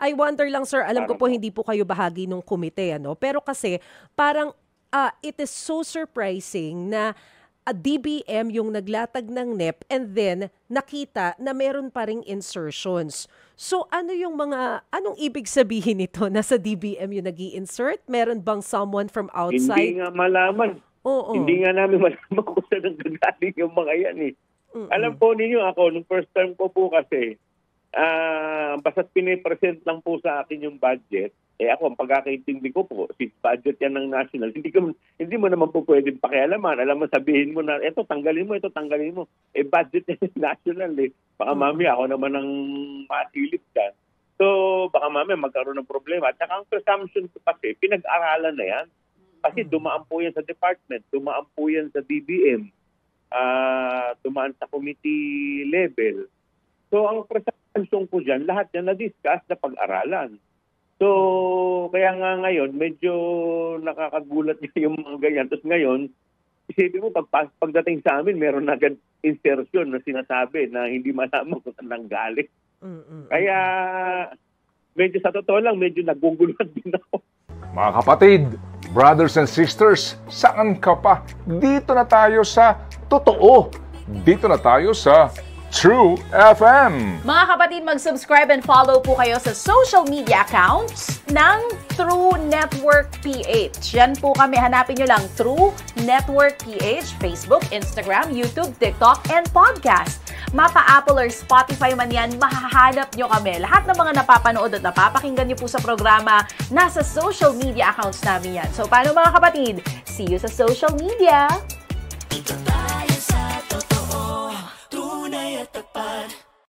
I wonder lang, sir, alam ko Para po po. hindi po kayo bahagi ng komite, ano? Pero kasi parang it is so surprising na DBM yung naglatag ng NEP and then nakita na meron pa ring insertions. So ano yung anong ibig sabihin nito na sa DBM yung nag-i-insert? Meron bang someone from outside? Hindi nga malaman. Oo. Hindi nga namin malaman kung saan ang gagaling yung mga yan eh. Alam po ninyo ako, nung first term ko po kasi, basta't pinipresent lang po sa akin yung budget, ako, ang pagkakaintindi ko po, since budget yan ng national, hindi mo naman po pwedeng pakialaman. Alam mo, sabihin mo na, ito tanggalin mo. Budget yan ng national eh. Baka mami, ako naman ang masilip dyan. So, baka mami, magkaroon ng problema. At saka ang presumption ko kasi, pinag-aralan na yan. Kasi dumaan po yan sa department, dumaan po yan sa DBM, dumaan sa committee level. So, ang presumption ko dyan, lahat yan na-discuss na pag-aralan. So, kaya nga ngayon, medyo nakakagulat yung mga ganyan. Tapos ngayon, isipin mo, pagdating sa amin, meron na agad insertion na sinasabi na hindi malaman kung saan nanggaling. Kaya, medyo sa totoo lang, medyo naguguluhan din ako. Mga kapatid, brothers and sisters, saan ka pa? Dito na tayo sa totoo. Dito na tayo sa True FM. Mga kapatid, mag-subscribe and follow po kayo sa social media accounts ng True Network PH. Yan po kami. Hanapin nyo lang True Network PH, Facebook, Instagram, YouTube, TikTok, and podcast. Mapa Apple or Spotify man yan, mahahanap nyo kami. Lahat ng mga napapanood at napapakinggan nyo po sa programa, nasa social media accounts namin yan. So, paano mga kapatid? See you sa social media!